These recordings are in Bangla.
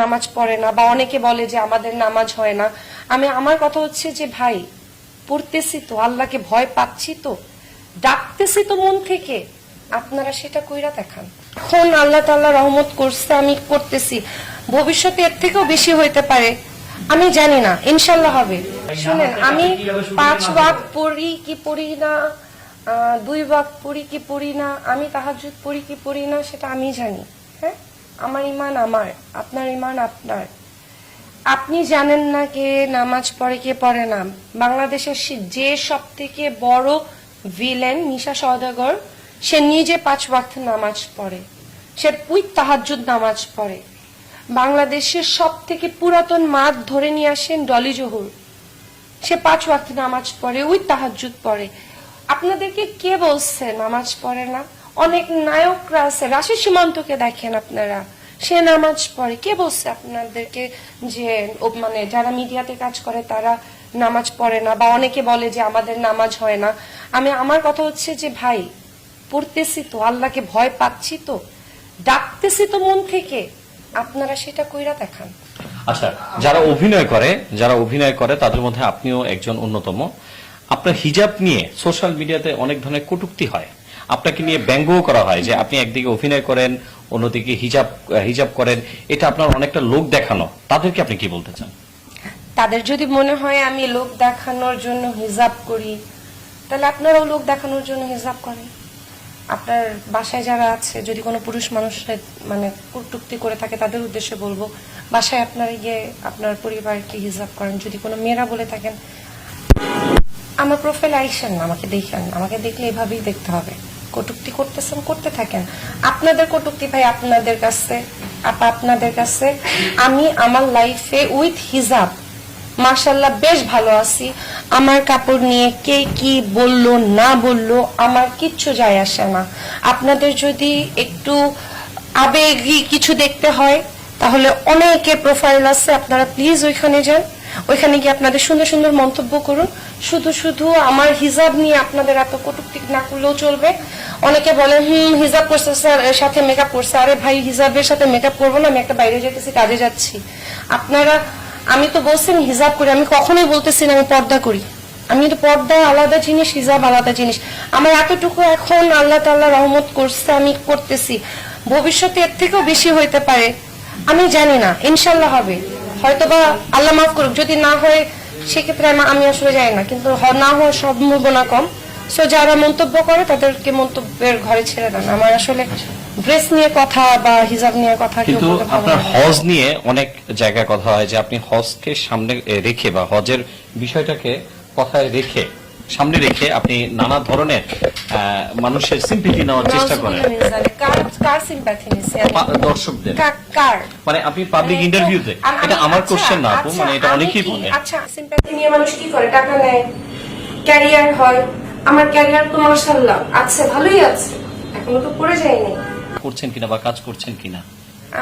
নামাজ পড়ে না, বা অনেকে বলে যে আমাদের নামাজ হয় না। আমার কথা হচ্ছে যে ভাই, পড়তেছি তো, আল্লাহকে ভয় পাচ্ছি তো, ডাকতেছি তো মন থেকে, আপনারা সেটা কইরা দেখান। এখন আল্লাহ তাআলা রহমত করছে, আমি করতেছি, ভবিষ্যতে এর থেকেও বেশি হইতে পারে, আমি জানি না, ইনশাল্লাহ হবে। শুনেন, আমি 5 ওয়াক্ত পড়ি কি পড়ি না, 2 ওয়াক্ত পড়ি কি পড়ি না, আমি তাহাজ্জুদ পড়ি কি পড়ি না, সেটা আমি জানি। হ্যাঁ, আমার ইমান আমার, আপনার ইমান আপনার। আপনি জানেন না কে নামাজ পড়ে কে পড়ে না। বাংলাদেশের যে সব থেকে বড় ভিলেন নিশা সওদাগর, সে নিজে 5 ওয়াক্ত নামাজ পড়ে, সে তাহাজ্জুদ নামাজ পড়ে। বাংলাদেশের সব থেকে পুরাতন মাঠ ধরে নিয়ে আসেন ডলি জহুর, সে 5 ওয়াক্ত নামাজ পড়ে, তাহাজ্জুদ পড়ে। আপনাদেরকে কে বলছে নামাজ পড়ে না? অনেক নায়করা আছে, রাশি সীমান্তকে দেখেন আপনারা, সে নামাজ পড়ে। কে বলছে আপনাদেরকে যে মানে যারা মিডিয়াতে কাজ করে তারা নামাজ পড়ে না, বা অনেকে বলে যে আমাদের নামাজ হয় না। আমার কথা হচ্ছে যে ভাই, পড়তেছি তো, আল্লাহকে ভয় পাচ্ছি তো, ডাকতেছি তো মন থেকে, আপনারা সেটা কইরা দেখান। আচ্ছা, যারা অভিনয় করে তাদের মধ্যে আপনিও একজন অন্যতম। আপনার হিজাব নিয়ে সোশ্যাল মিডিয়াতে অনেক ধরনের কটূক্তি হয়, আপনাকে নিয়ে ব্যঙ্গও করা হয় যে আপনি একদিকে অভিনয় করেন, অন্যদিকে হিজাব করেন, এটা আপনার অনেকটা লোক দেখানো। তাদেরকে আপনি কি বলতে চান? তাদের যদি মনে হয় আমি লোক দেখানোর জন্য হিজাব করি, তাহলে আপনারাও লোক দেখানোর জন্য হিজাব করেন। আপনার বাসায় যারা আছে, যদি কোনো পুরুষ মানুষের মানে কটূক্তি করে থাকে, তাদের উদ্দেশ্যে বলবো, বাসায় আপনারা গিয়ে আপনার পরিবারকে হিজাব করেন। যদি কোনো মেয়েরা বলে থাকেন, আমার প্রোফাইল আইসেন না, আমাকে দেখেন, আমাকে দেখলে এভাবেই দেখতে হবে। কটূক্তি করতেছেন, করতে থাকেন। আপনাদের কটূক্তি ভাই আপনাদের কাছে, আপনাদের কাছে। আমি আমার লাইফে উইথ হিজাব মাশাআল্লাহ বেশ ভালো আছি। আমার কাপড় নিয়ে কে কি বললো না বললো আমার কিচ্ছু যায় আসে না। আপনাদের যদি একটু আবেগী কিছু দেখতে হয়, তাহলে অনেকে প্রোফাইল আছে, আপনারা প্লিজ ওইখানে যান, ওইখানে গিয়ে আপনাদের সুন্দর সুন্দর মন্তব্য করুন। শুধু শুধু আমার হিজাব নিয়ে আপনাদের এত কটূক্তি না করলেও চলবে। অনেকে বলেন হিজাব করছে স্যার, সাথে মেকআপ করছে। আরে ভাই, হিজাবের সাথে মেকআপ করবো না? আমি একটা বাইরে যেতেছি, কাজে যাচ্ছি। আপনারা, আমি তো বলছি হিজাব করি, আমি কখনোই বলতেছি না আমি পর্দা করি। আমি তো পর্দা আলাদা জিনিস, হিজাব আলাদা জিনিস। আমার এতটুকু এখন আল্লাহ তাআলা রহমত করছে, আমি করতেছি, ভবিষ্যতে এর থেকেও বেশি হইতে পারে, আমি জানি না, ইনশাল্লাহ হবে। হয়তোবা আল্লাহ মাফ করুক, যদি না হয় সেক্ষেত্রে আমি আসলে জানি না, কিন্তু না হওয়ার সম্ভাবনা কম। সো যারা মন্তব্য করে তাদেরকে মন্তব্যের ঘরে ছেড়ে দেন। আমার আসলে ড্রেস নিয়ে কথা বা হিজাব নিয়ে কথা, কিন্তু আপনার হজ নিয়ে অনেক জায়গায় কথা হয় যে আপনি হজকে সামনে রেখে বা হজের বিষয়টাকে কথায় রেখে, সামনে রেখে আপনি নানা ধরনের মানুষের সিম্পথি নেওয়ার চেষ্টা করেন। কার সিম্পথি নিছে? দর্শকদের। কার? মানে আপনি পাবলিক ইন্টারভিউতে, এটা আমার কোশ্চেন না আপু, মানে এটা অনেকেই বলে। আচ্ছা, সিম্পথি নিয়ে মানুষ কি করে? টাকা নেয়, ক্যারিয়ার হয়। আমার ক্যারিয়ার তো মাশাআল্লাহ আছে, ভালোই আছে, এখনো তো পড়ে যায়নি। করছেন কিনা বা কাজ করছেন কিনা?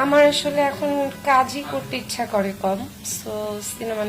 আমার আসলে এখন কাজই করতে ইচ্ছা করে কম, সো সিনেমা